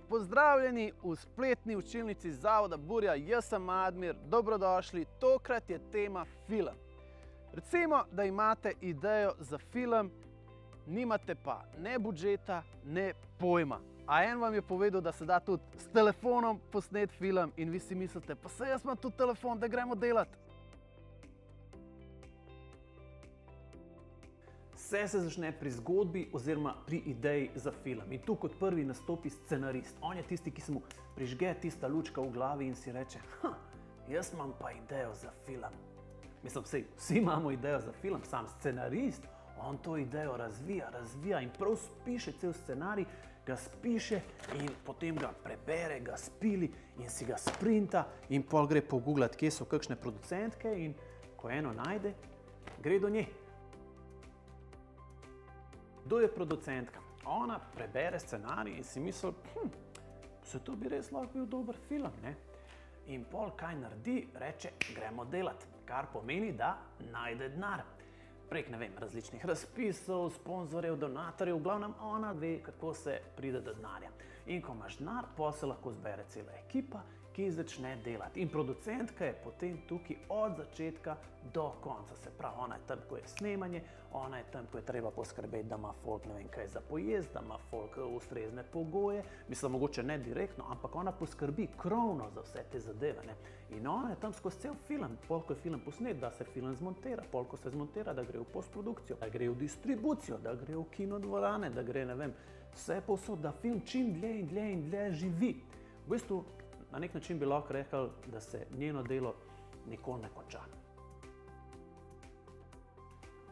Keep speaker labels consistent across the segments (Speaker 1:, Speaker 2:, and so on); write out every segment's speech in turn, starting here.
Speaker 1: Pozdravljeni v spletni učilnici Zavoda Burja, jaz sem Admir, dobrodošli. Tokrat je tema film. Recimo, da imate idejo za film, nimate pa ne budžeta, ne pojma. A en vam je povedal, da se da tudi s telefonom posnet film in vi si mislite, pa saj jaz imam tudi telefon, da gremo delati. Vse se začne pri zgodbi oziroma pri ideji za film. In tu kot prvi nastopi scenarist. On je tisti, ki se mu prižge tista lučka v glavi in si reče, jaz imam pa idejo za film. Mislim, vsi imamo idejo za film, sam scenarist, on to idejo razvija in prav spiše cel scenarij, ga spiše in potem ga prebere, ga spili in si ga sprinta in pol gre pogooglati, kje so kakšne producentke in ko eno najde, gre do nje. Kdo je producentka? Ona prebere scenarij in si misli, se to bi res lahko bil dober film, ne? In pol kaj naredi, reče, gremo delati, kar pomeni, da najde denar. Prek, ne vem, različnih razpisov, sponzorjev, donatorjev, v glavnem ona ve, kako se pride do denarja. In ko imaš denar, pol se lahko zbere cela ekipa, ki začne delati. In producentka je potem tukaj od začetka do konca. Se pravi, ona je tam, ko je snemanje, ona je tam, ko je treba poskrbeti, da ima folk ne vem kaj za pojesti, da ima folk ustrezne pogoje. Mislim, mogoče ne direktno, ampak ona poskrbi krovno za vse te zadeve, ne. In ona je tam skozi cel film. Pol, ko je film posnet, da se film zmontira. Pol, ko se zmontira, da gre v postprodukcijo, da gre v distribucijo, da gre v kinodvorane, da gre, ne vem, vse povsod, da film čim dlje in dlje živi. V bistvu, na nek način bi lahko rekel, da se njeno delo nikoli ne konča.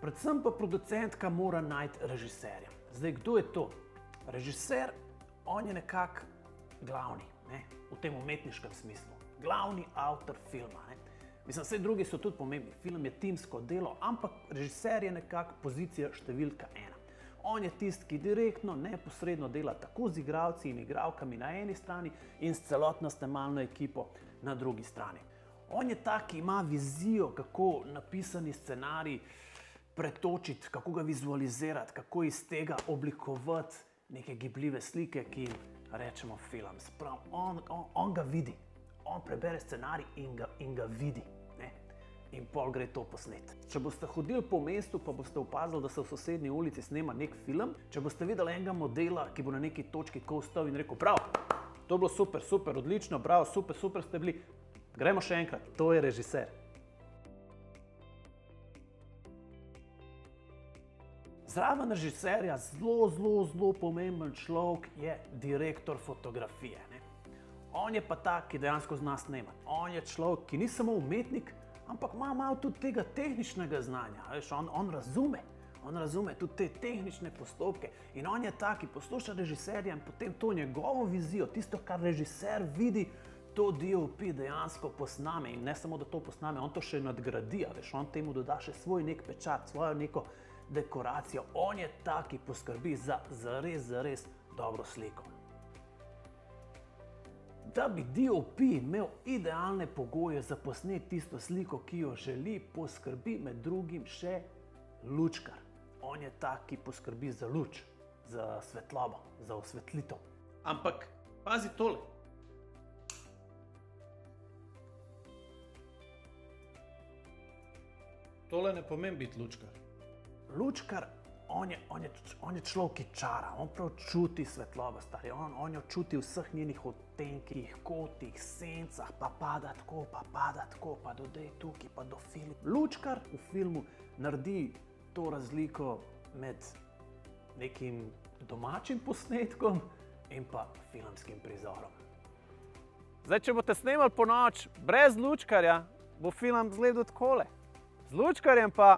Speaker 1: Predvsem pa producentka mora najti režiserja. Zdaj, kdo je to? Režiser, on je nekako glavni, ne? V tem umetniškem smislu. Glavni avtor filma. Ne? Mislim, vse drugi so tudi pomembni. Film je timsko delo, ampak režiser je nekako pozicija številka 1. On je tisti, ki direktno, neposredno dela tako z igralci in igralkami na eni strani in s celotno snemalno ekipo na drugi strani. On je ta, ki ima vizijo, kako napisani scenarij pretočiti, kako ga vizualizirati, kako iz tega oblikovati neke gibljive slike, ki jim rečemo film. Sprav, on ga vidi, on prebere scenarij in ga vidi. In pol gre to posnet. Če boste hodili po mestu, pa boste opazili, da se v sosednji ulici snema nek film, če boste videli enega modela, ki bo na neki točki ko vstal in rekel, prav, to je bilo super, odlično, bravo, super ste bili, gremo še enkrat, to je režiser. Zraven režiserja zelo pomemben človek je direktor fotografije. Ne? On je pa ta, ki dejansko zna snemati. On je človek, ki ni samo umetnik, ampak ima malo tudi tega tehničnega znanja. Veš, on razume tudi te tehnične postopke in on je ta, ki posluša režiserja in potem to njegovo vizijo, tisto, kar režiser vidi, to DOP dejansko posname in ne samo, da to posname, on to še nadgradi, veš, on temu doda še svoj nek pečat, svojo neko dekoracijo. On je ta, ki poskrbi za zares dobro sliko. Da bi DOP imel idealne pogoje za posnet tisto sliko, ki jo želi, poskrbi med drugim še lučkar. On je ta, ki poskrbi za luč, za svetlobo, za osvetlitev. Ampak pazi tole. Tole ne pomeni biti lučkar. Lučkar, on je človek, ki čara, on prav čuti svetlobo, stari, on jo čuti v vseh njenih odtenkih, kotih, sencah, pa pada tako, pa dodej tukaj, pa do filma. Lučkar v filmu naredi to razliko med nekim domačim posnetkom in pa filmskim prizorom. Zdaj, če boste snemali po noč brez lučkarja, bo film izgledal takole. Z lučkarjem pa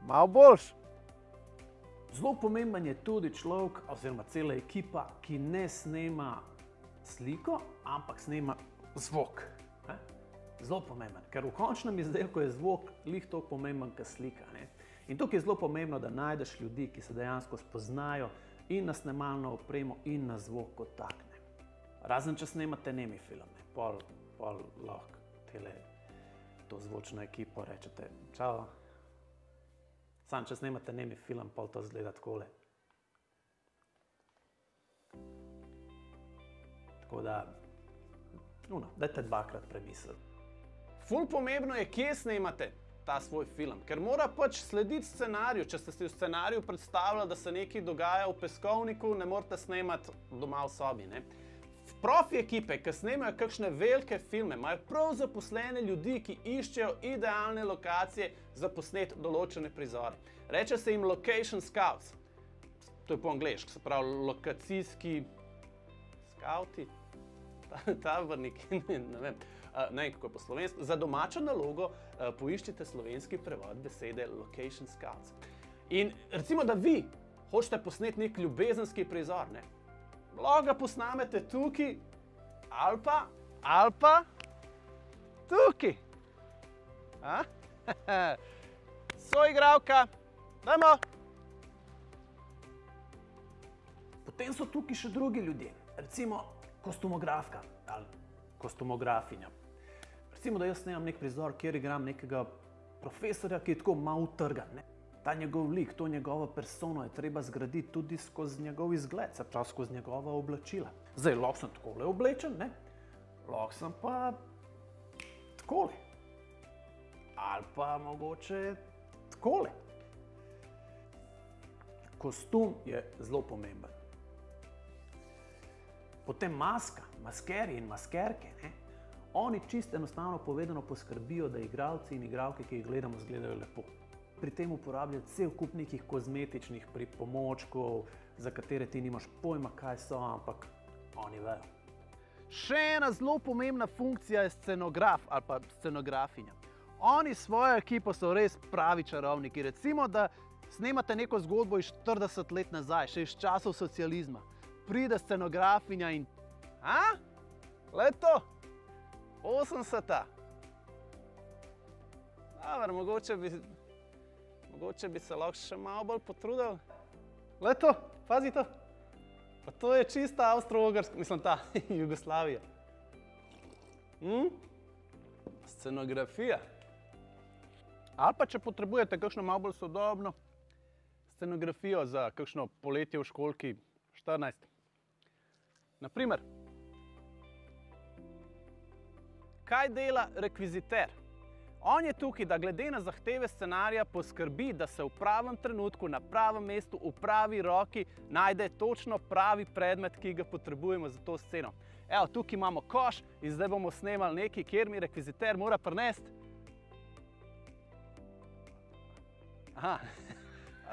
Speaker 1: malo boljš. Zelo pomemben je tudi človek oziroma cela ekipa, ki ne snema sliko, ampak snema zvok. Zelo pomemben, ker v končnem izdelku je zvok glih toliko pomemben kot slika. In tukaj je zelo pomembno, da najdeš ljudi, ki se dejansko spoznajo in na snemalno opremo in na zvok kot tak. Razen če snemate nemi film, pol lahko to zvočno ekipo rečete čao. Sam, če snemate nemi film, pol to izgleda takole. Tako da, dajte dvakrat premisliti.
Speaker 2: Ful pomembno je, kje snemate ta svoj film, ker mora pač slediti scenariju. Če ste si v scenariju predstavljali, da se nekaj dogaja v peskovniku, ne morete snemati doma v sobi, ne. Profi ekipe, ki snemajo kakšne velike filme, imajo prav zaposlene ljudi, ki iščejo idealne lokacije za posnet določene prizore. Reče se jim location scouts. To je po angleško, se pravi lokacijski skauti, taborniki, ne vem, kako je po slovensko. Za domačo nalogo poiščite slovenski prevod besede location scouts. In recimo, da vi hočete posneti nek ljubezenski prizor, ne? Lahko ga posnamete tukaj ali pa tukaj. Soigralka, dajmo!
Speaker 1: Potem so tukaj še drugi ljudje, recimo kostumografka ali kostumografinja. Recimo, da jaz snemam nek prizor, kjer igram nekega profesorja, ki je tako malo utrgan, ne. Ta njegov lik, to njegovo persono je treba zgraditi tudi skozi njegov izgled, se pravi skozi njegova oblačila. Zdaj, lahko sem takole oblečen, ne? Lahko sem pa takole. Ali pa mogoče takole. Kostum je zelo pomemben. Potem maska, maskerji in maskerke, ne? Oni čisto enostavno povedano poskrbijo, da igralci in igralke, ki jih gledamo, izgledajo lepo. Pri tem uporabljajo cel kup nekih kozmetičnih pripomočkov, za katere ti nimaš pojma, kaj so, ampak oni vejo.
Speaker 2: Še ena zelo pomembna funkcija je scenograf ali pa scenografinja. Oni s svojo ekipo so res pravi čarovniki. Recimo, da snemate neko zgodbo iz 40 let nazaj, še iz časov socializma. Pride scenografinja in... Leto? 80-ta? Dobar, mogoče bi se lahko še malo bolj potrudil. Leto, pazi to. Pa to je čista Avstro-Ogrska, mislim ta, Jugoslavija. Scenografija. Ali pa če potrebujete kakšno malo bolj sodobno scenografijo za kakšno poletje v školki 14. Naprimer, kaj dela rekviziter? On je tukaj, da glede na zahteve scenarija poskrbi, da se v pravem trenutku, na pravem mestu, v pravi roki najde točno pravi predmet, ki ga potrebujemo za to sceno. Evo, tukaj imamo koš in zdaj bomo snemali nekaj, kjer mi rekviziter mora prinesti.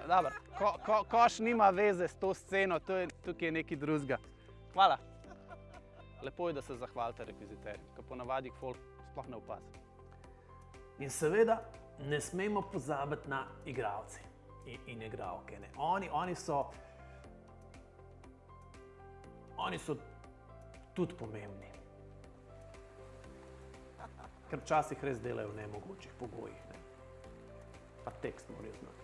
Speaker 2: Dobar, koš nima veze s to sceno, tukaj je nekaj drugega. Hvala. Lepo je, da se zahvalite rekviziterju, ker ponavadi folk sploh ne opazi.
Speaker 1: In seveda ne smemo pozabiti na igralce in igralke. Oni so tudi pomembni. Ker včasih res delajo v nemogočih pogojih. Pa tekst morajo znati.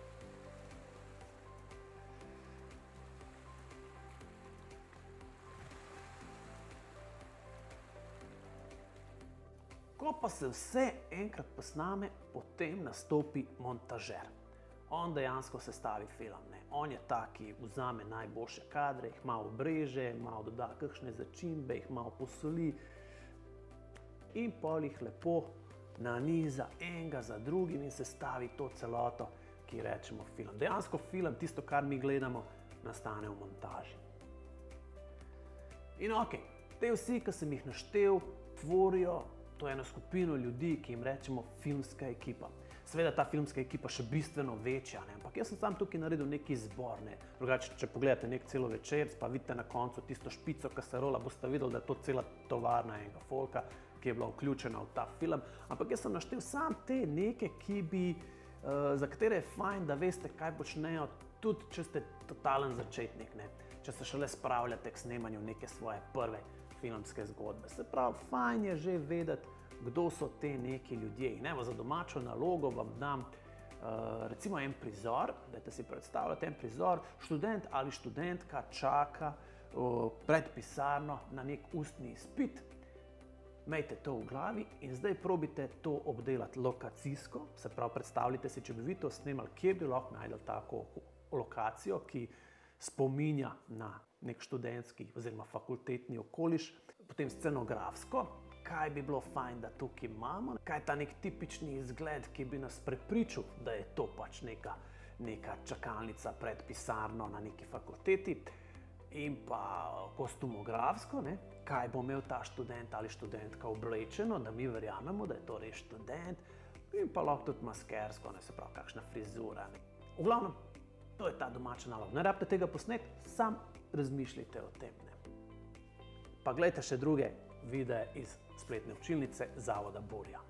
Speaker 1: Ko pa se vse enkrat posname, potem nastopi montažer. On dejansko sestavi film. On je ta, ki vzame najboljše kadre, jih malo obreže, malo doda kakšne začimbe, jih malo posoli in pol jih lepo naniza enega za drugim in sestavi to celoto, ki rečemo film. Dejansko film, tisto, kar mi gledamo, nastane v montaži. In okej, te vsi, ki sem jih naštel, tvorijo to je eno skupino ljudi, ki jim rečemo filmska ekipa. Seveda ta filmska ekipa še bistveno večja, ampak jaz sem sam tukaj naredil neki izbor. Drugače, če pogledate nek celovečerc, pa vidite na koncu tisto špico, ki se rola, boste videli, da je to cela tovarna enega folka, ki je bila vključena v ta film. Ampak jaz sem naštel sam te neke, za katere je fajn, da veste, kaj počnejo, tudi če ste totalen začetnik, če se šele spravljate k snemanju neke svoje prve filmske zgodbe. Se pravi, fajn je že vedeti, kdo so te neki ljudje. In evo, za domačo nalogo vam dam recimo en prizor, dajte si predstavljati en prizor, študent ali študentka čaka pred pisarno na nek ustni izpit. Imejte to v glavi in zdaj probite to obdelati lokacijsko, se pravi, predstavljite si, če bi vi to snemali, kje bi lahko najdel tako lokacijo, ki spominja na nek študentski oziroma fakultetni okoliš. potem scenografsko, kaj bi bilo fajn, da tukaj imamo, kaj je ta nek tipični izgled, ki bi nas prepričal, da je to pač neka čakalnica pred pisarno na neki fakulteti, in pa kostumografsko, ne, kaj bo imel ta študent ali študentka oblečeno, da mi verjamemo, da je to res študent, in pa lahko tudi maskersko, ne, se pravi, kakšna frizura. Ne. V glavnem, to je ta domača naloga. Ne rabite tega posneti, sam razmišljajte o tem. Ne. Pa gledajte še druge videe iz spletne učilnice Zavoda Burja.